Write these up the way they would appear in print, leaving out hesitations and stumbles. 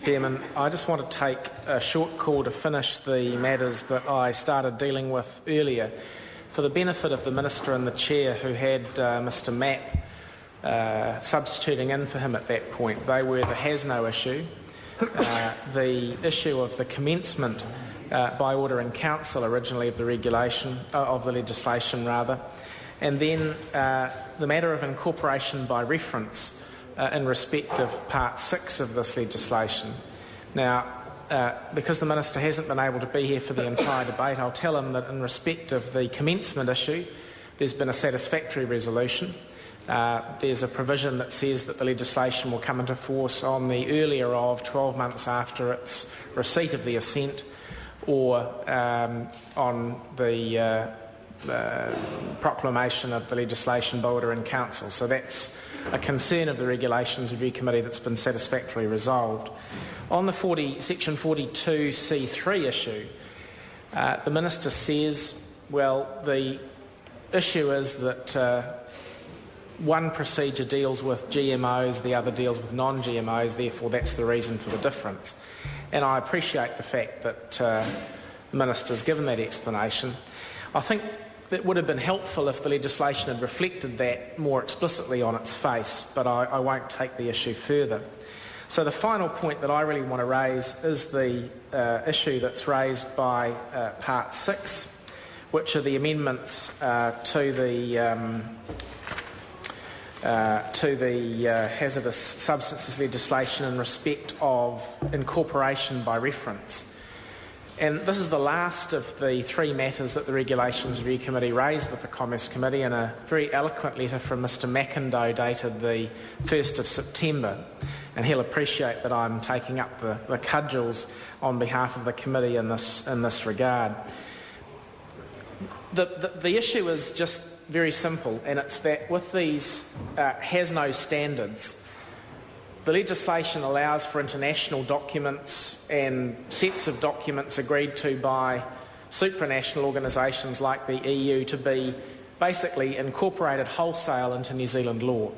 Chairman, I just want to take a short call to finish the matters that I started dealing with earlier. For the benefit of the Minister and the Chair who had Mr Matt substituting in for him at that point, they were the has-no issue, the issue of the commencement by order in council originally of the legislation, and then the matter of incorporation by reference in respect of Part 6 of this legislation. Now, because the Minister hasn't been able to be here for the entire debate, I'll tell him that in respect of the commencement issue, there's been a satisfactory resolution. There's a provision that says that the legislation will come into force on the earlier of 12 months after its receipt of the assent, or on the proclamation of the legislation by order in council. So that's a concern of the Regulations Review Committee that's been satisfactorily resolved. On the Section 42C3 issue, the Minister says, well, the issue is that one procedure deals with GMOs, the other deals with non-GMOs, therefore that's the reason for the difference. And I appreciate the fact that the Minister's given that explanation. I think it would have been helpful if the legislation had reflected that more explicitly on its face, but I won't take the issue further. So the final point that I really want to raise is the issue that's raised by Part 6, which are the amendments to the hazardous substances legislation in respect of incorporation by reference. And this is the last of the three matters that the Regulations Review Committee raised with the Commerce Committee in a very eloquent letter from Mr McIndoe dated the 1st of September. And he'll appreciate that I'm taking up the cudgels on behalf of the committee in this regard. The issue is just very simple, and it's that with these has-no standards, the legislation allows for international documents and sets of documents agreed to by supranational organisations like the EU to be basically incorporated wholesale into New Zealand law.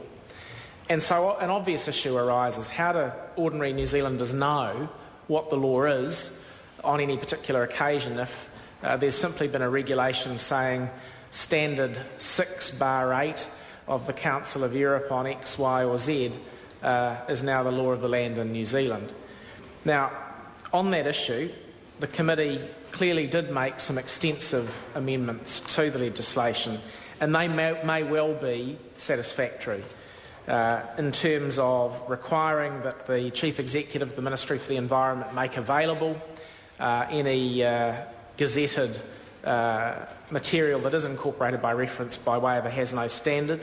And so an obvious issue arises: how do ordinary New Zealanders know what the law is on any particular occasion if there's simply been a regulation saying Standard 6/8 of the Council of Europe on X, Y or Z is now the law of the land in New Zealand? Now, on that issue, the committee clearly did make some extensive amendments to the legislation, and they may well be satisfactory in terms of requiring that the Chief Executive of the Ministry for the Environment make available any gazetted material that is incorporated by reference by way of a has-no standard.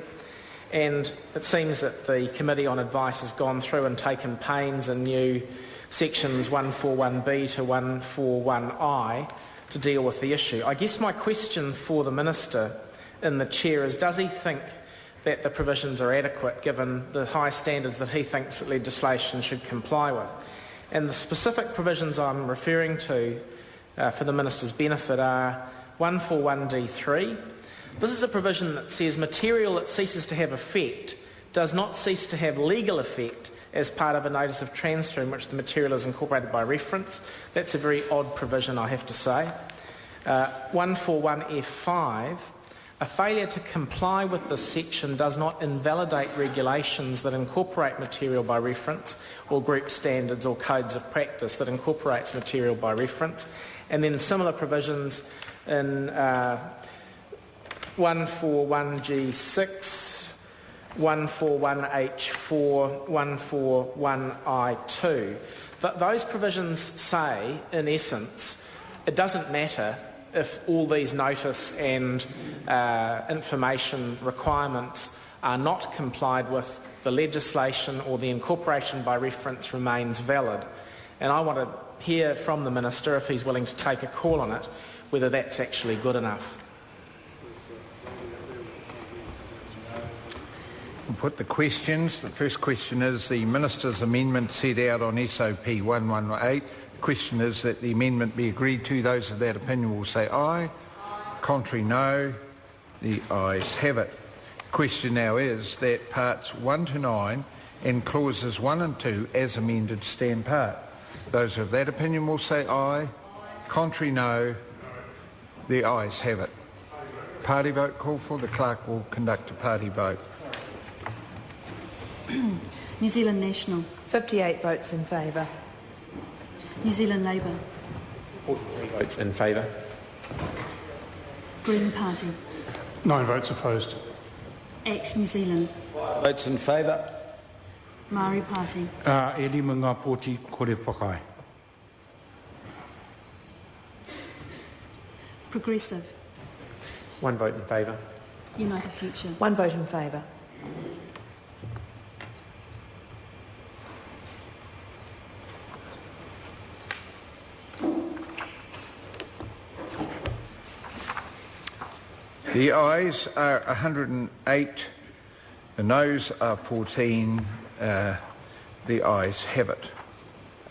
And it seems that the Committee on Advice has gone through and taken pains in new sections 141B to 141I to deal with the issue. I guess my question for the Minister in the Chair is, does he think that the provisions are adequate given the high standards that he thinks that legislation should comply with? And the specific provisions I'm referring to for the Minister's benefit are 141D3. This is a provision that says material that ceases to have effect does not cease to have legal effect as part of a notice of transfer in which the material is incorporated by reference. That's a very odd provision, I have to say. 141F5, a failure to comply with this section does not invalidate regulations that incorporate material by reference or group standards or codes of practice that incorporates material by reference. And then similar provisions in 141G6, 141H4, 141I2. Those provisions say, in essence, it doesn't matter if all these notice and information requirements are not complied with, the legislation or the incorporation by reference remains valid. And I want to hear from the Minister, if he's willing to take a call on it, whether that's actually good enough. We'll put the questions. The first question is the Minister's amendment set out on SOP 118. The question is that the amendment be agreed to. Those of that opinion will say aye. Contrary, no. The ayes have it. The question now is that parts 1 to 9 and clauses 1 and 2 as amended stand part. Those of that opinion will say aye. Contrary, no. The ayes have it. Party vote called for. The clerk will conduct a party vote. New Zealand National. 58 votes in favour. New Zealand Labour. 43 votes in favour. Green Party. 9 votes opposed. ACT New Zealand. Votes in favour. Maori Party. E lima ngā pōti kore whakai. Progressive. 1 vote in favour. United Future. 1 vote in favour. The ayes are 108. The noes are 14. The ayes have it.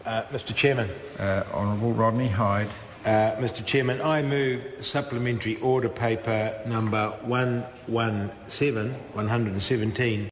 Mr Chairman. Honourable Rodney Hyde. Mr Chairman, I move supplementary order paper number 117